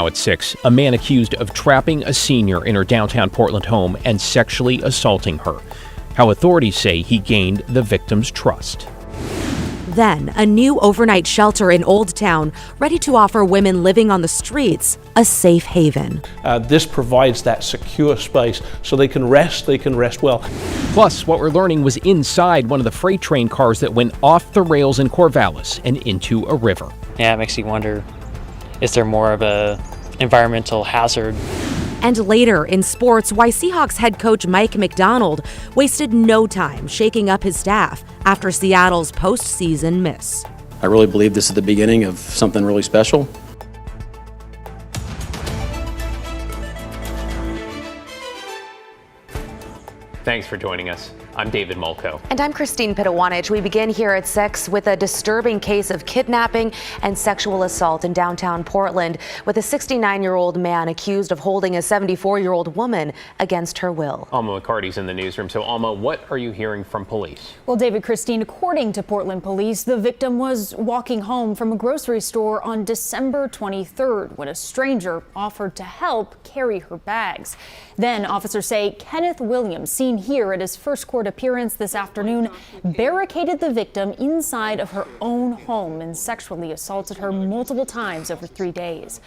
Now at 6, a man accused of trapping a senior in her downtown Portland home and sexually assaulting her. How authorities say he gained the victim's trust. Then, a new overnight shelter in Old Town, ready to offer women living on the streets a safe haven. This provides that secure space so they can rest well. Plus, what we're learning was inside one of the freight train cars that went off the rails in Corvallis and into a river. Yeah, it makes you wonder, is there more of a environmental hazard? And later in sports, why Seahawks head coach Mike McDonald wasted no time shaking up his staff after Seattle's postseason miss. I really believe this is the beginning of something really special. Thanks for joining us. I'm David Mulco. And I'm Christine Pitawanich. We begin here at 6 with a disturbing case of kidnapping and sexual assault in downtown Portland, with a 69-year-old man accused of holding a 74-year-old woman against her will. Alma McCarty's in the newsroom. So, Alma, what are you hearing from police? Well, David, Christine, according to Portland police, the victim was walking home from a grocery store on December 23rd when a stranger offered to help carry her bags. Then officers say Kenneth Williams, seen here at his first court appearance this afternoon, barricaded the victim inside of her own home and sexually assaulted her multiple times over 3 days.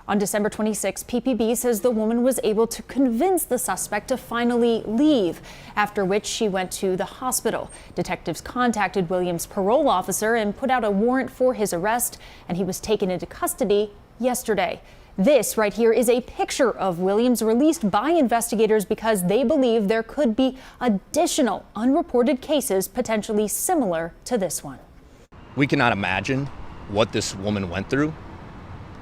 On December 26, PPB says the woman was able to convince the suspect to finally leave, after which she went to the hospital. Detectives contacted Williams' parole officer and put out a warrant for his arrest, and he was taken into custody yesterday. This right here is a picture of Williams released by investigators because they believe there could be additional unreported cases potentially similar to this one. We cannot imagine what this woman went through.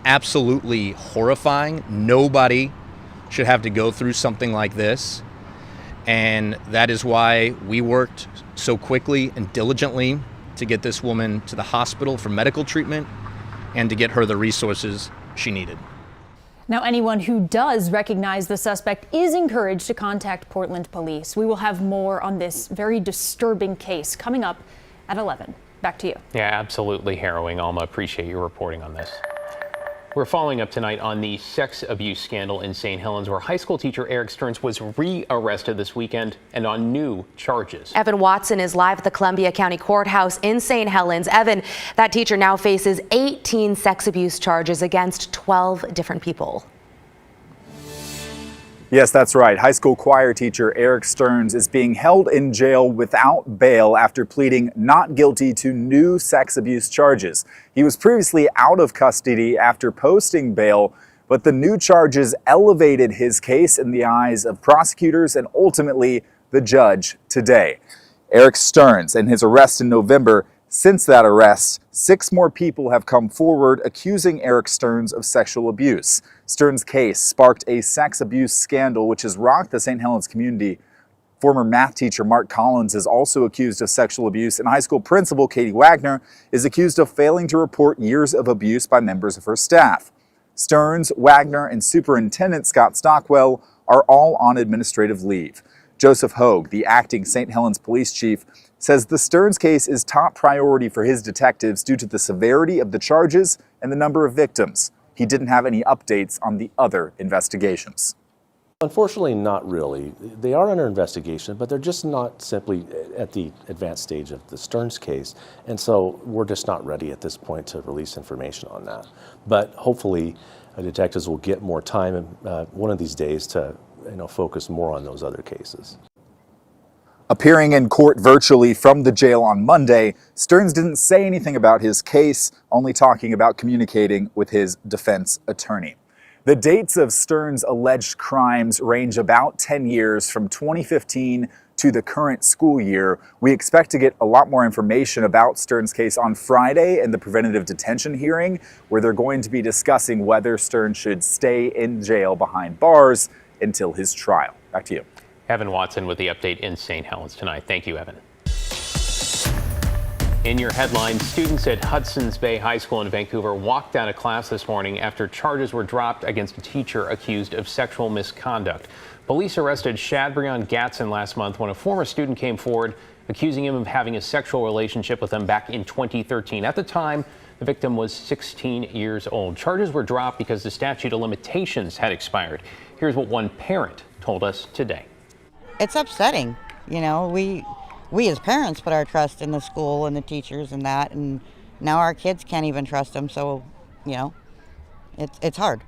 Absolutely horrifying. Nobody should have to go through something like this. And that is why we worked so quickly and diligently to get this woman to the hospital for medical treatment and to get her the resources she needed. Now, anyone who does recognize the suspect is encouraged to contact Portland police. We will have more on this very disturbing case coming up at 11. Back to you. Yeah, absolutely harrowing, Alma. Appreciate your reporting on this. We're following up tonight on the sex abuse scandal in St. Helens, where high school teacher Eric Stearns was re-arrested this weekend and on new charges. Evan Watson is live at the Columbia County Courthouse in St. Helens. Evan, that teacher now faces 18 sex abuse charges against 12 different people. Yes, that's right. High school choir teacher Eric Stearns is being held in jail without bail after pleading not guilty to new sex abuse charges. He was previously out of custody after posting bail, but the new charges elevated his case in the eyes of prosecutors and ultimately the judge today. Eric Stearns and his arrest in November. Since that arrest, 6 more people have come forward accusing Eric Stearns of sexual abuse. Stearns' case sparked a sex abuse scandal which has rocked the St. Helens community. Former math teacher Mark Collins is also accused of sexual abuse, and high school principal Katie Wagner is accused of failing to report years of abuse by members of her staff. Stearns, Wagner, and Superintendent Scott Stockwell are all on administrative leave. Joseph Hogue, the acting St. Helens police chief, says the Stearns case is top priority for his detectives due to the severity of the charges and the number of victims. He didn't have any updates on the other investigations. Unfortunately, not really. They are under investigation, but they're just not simply at the advanced stage of the Stearns case, and so we're just not ready at this point to release information on that. But hopefully, detectives will get more time one of these days to focus more on those other cases. Appearing in court virtually from the jail on Monday, Stearns didn't say anything about his case, only talking about communicating with his defense attorney. The dates of Stearns' alleged crimes range about 10 years from 2015 to the current school year. We expect to get a lot more information about Stearns' case on Friday in the preventative detention hearing, where they're going to be discussing whether Stearns should stay in jail behind bars until his trial. Back to you. Evan Watson with the update in St. Helens tonight. Thank you, Evan. In your headlines, students at Hudson's Bay High School in Vancouver walked out of class this morning after charges were dropped against a teacher accused of sexual misconduct. Police arrested Shadbrion Gatson last month when a former student came forward accusing him of having a sexual relationship with him back in 2013. At the time, The victim was 16 years old. Charges were dropped because the statute of limitations had expired. Here's what one parent told us today. It's upsetting. You know, we as parents put our trust in the school and the teachers and that, and now our kids can't even trust them. So, you know, it's hard.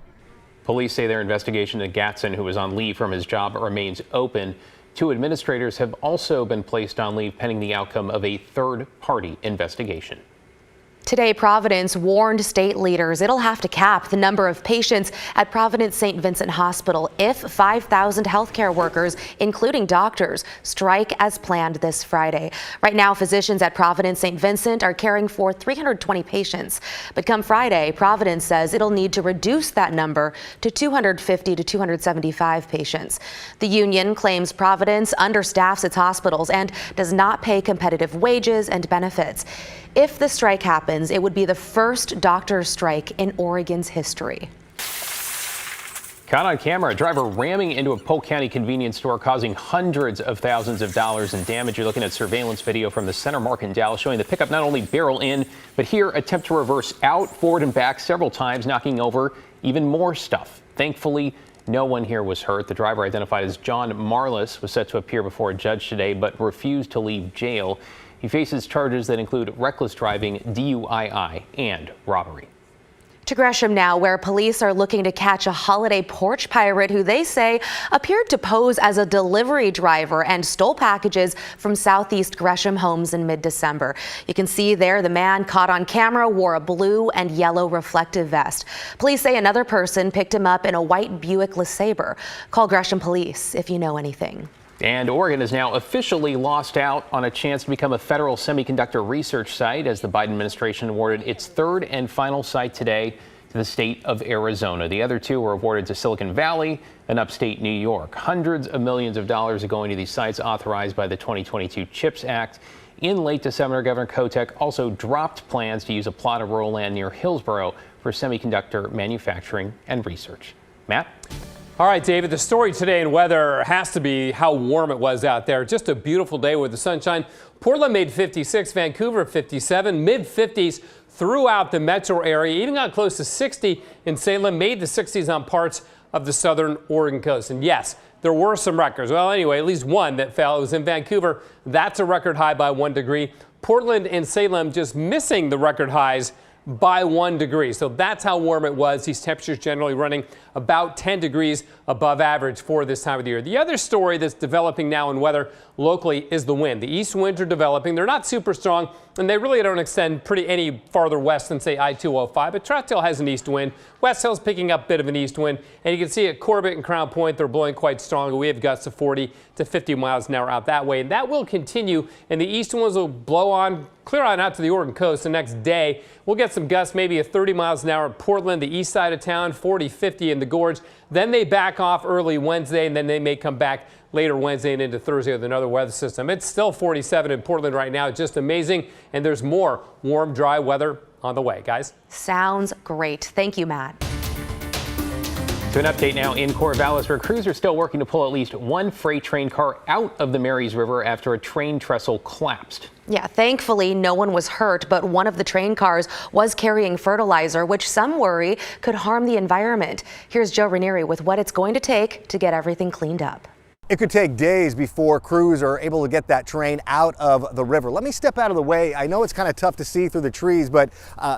Police say their investigation into Gatson, who was on leave from his job, remains open. 2 administrators have also been placed on leave pending the outcome of a third-party investigation. Today, Providence warned state leaders it'll have to cap the number of patients at Providence St. Vincent Hospital if 5,000 healthcare workers, including doctors, strike as planned this Friday. Right now, physicians at Providence St. Vincent are caring for 320 patients. But come Friday, Providence says it'll need to reduce that number to 250 to 275 patients. The union claims Providence understaffs its hospitals and does not pay competitive wages and benefits. If the strike happens, it would be the first doctor strike in Oregon's history. Caught on camera, a driver ramming into a Polk County convenience store, causing hundreds of thousands of dollars in damage. You're looking at surveillance video from the Center Market in Dallas showing the pickup not only barrel in, but here attempt to reverse out, forward and back several times, knocking over even more stuff. Thankfully, no one here was hurt. The driver, identified as John Marlis, was set to appear before a judge today, but refused to leave jail. He faces charges that include reckless driving, DUII, and robbery. To Gresham now, where police are looking to catch a holiday porch pirate who they say appeared to pose as a delivery driver and stole packages from Southeast Gresham homes in mid-December. You can see there the man caught on camera wore a blue and yellow reflective vest. Police say another person picked him up in a white Buick LeSabre. Call Gresham Police if you know anything. And Oregon has now officially lost out on a chance to become a federal semiconductor research site as the Biden administration awarded its third and final site today to the state of Arizona. The other 2 were awarded to Silicon Valley and upstate New York. Hundreds of millions of dollars are going to these sites authorized by the 2022 CHIPS Act. In late December, Governor Kotek also dropped plans to use a plot of rural land near Hillsboro for semiconductor manufacturing and research. Matt? All right, David, the story today in weather has to be how warm it was out there. Just a beautiful day with the sunshine. Portland made 56, Vancouver 57, mid-50s throughout the metro area. Even got close to 60 in Salem, made the 60s on parts of the southern Oregon coast. And yes, there were some records. Well, anyway, at least one that fell. It was in Vancouver. That's a record high by 1 degree. Portland and Salem just missing the record highs by 1 degree. So that's how warm it was. These temperatures generally running about 10 degrees above average for this time of the year. The other story that's developing now in weather locally is the wind. The east winds are developing. They're not super strong, and they really don't extend any farther west than, say, I-205. But Trout Hill has an east wind. West Hill's picking up a bit of an east wind. And you can see at Corbett and Crown Point, they're blowing quite strong. We have gusts of 40 to 50 miles an hour out that way. And that will continue, and the east winds will blow on, clear on out to the Oregon coast the next day. We'll get some gusts, maybe at 30 miles an hour at Portland, the east side of town, 40, 50 in the gorge. Then they back off early Wednesday, and then they may come back later Wednesday and into Thursday with another weather system. It's still 47 in Portland right now. Just amazing. And there's more warm, dry weather on the way, guys. Sounds great. Thank you, Matt. To an update now in Corvallis, where crews are still working to pull at least one freight train car out of the Marys River after a train trestle collapsed. Yeah, thankfully, no one was hurt, but one of the train cars was carrying fertilizer, which some worry could harm the environment. Here's Joe Ranieri with what it's going to take to get everything cleaned up. It could take days before crews are able to get that train out of the river. Let me step out of the way. I know it's kind of tough to see through the trees, but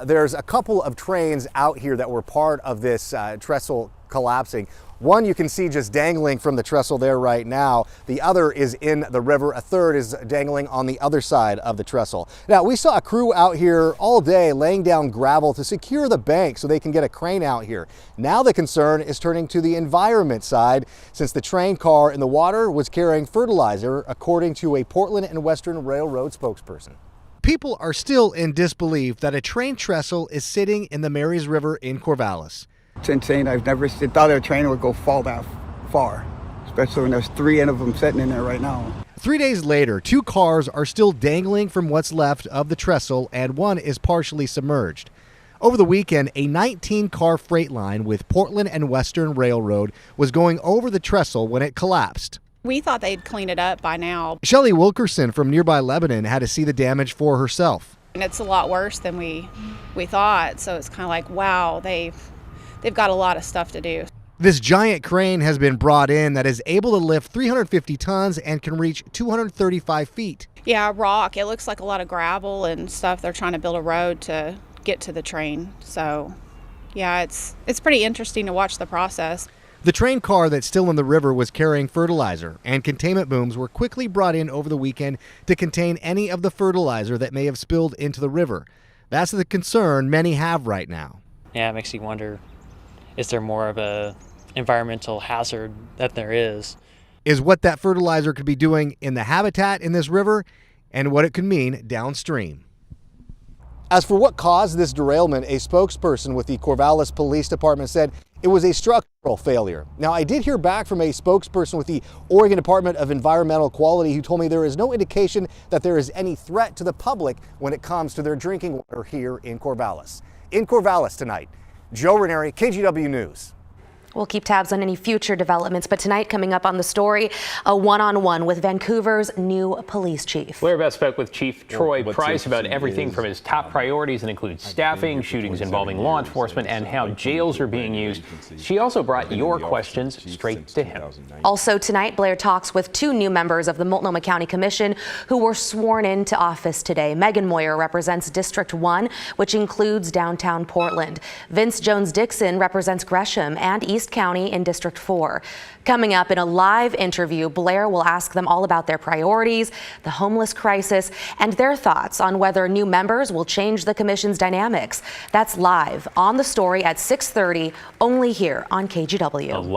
there's a couple of trains out here that were part of this trestle collapsing. One you can see just dangling from the trestle there right now. The other is in the river. A third is dangling on the other side of the trestle. Now, we saw a crew out here all day laying down gravel to secure the bank so they can get a crane out here. Now the concern is turning to the environment side, since the train car in the water was carrying fertilizer, according to a Portland and Western Railroad spokesperson. People are still in disbelief that a train trestle is sitting in the Marys River in Corvallis. It's insane. I've never thought a train would go fall that far, especially when there's 3 of them sitting in there right now. 3 days later, 2 cars are still dangling from what's left of the trestle, and one is partially submerged. Over the weekend, a 19-car freight line with Portland and Western Railroad was going over the trestle when it collapsed. We thought they'd clean it up by now. Shelley Wilkerson from nearby Lebanon had to see the damage for herself. And it's a lot worse than we thought, so it's kind of like, wow, they've got a lot of stuff to do. This giant crane has been brought in that is able to lift 350 tons and can reach 235 feet. Yeah, rock. It looks like a lot of gravel and stuff. They're trying to build a road to get to the train. So, yeah, it's pretty interesting to watch the process. The train car that's still in the river was carrying fertilizer, and containment booms were quickly brought in over the weekend to contain any of the fertilizer that may have spilled into the river. That's the concern many have right now. Yeah, it makes you wonder, is there more of a environmental hazard that there is what that fertilizer could be doing in the habitat in this river and what it could mean downstream. As for what caused this derailment, a spokesperson with the Corvallis Police Department said it was a structural failure. Now, I did hear back from a spokesperson with the Oregon Department of Environmental Quality who told me there is no indication that there is any threat to the public when it comes to their drinking water here in Corvallis. In Corvallis tonight, Joe Ranieri, KGW News. We'll keep tabs on any future developments, but tonight coming up on the story, a one-on-one with Vancouver's new police chief. Blair Best spoke with Chief Troy Price about everything from his top priorities that include staffing, shootings involving law enforcement, and how jails are being used. She also brought your questions straight to him. Also tonight, Blair talks with two new members of the Multnomah County Commission who were sworn into office today. Megan Moyer represents District 1, which includes downtown Portland. Vince Jones-Dixon represents Gresham and East County in District 4. Coming up in a live interview, Blair will ask them all about their priorities, the homeless crisis, and their thoughts on whether new members will change the commission's dynamics. That's live on the story at 6:30, only here on KGW.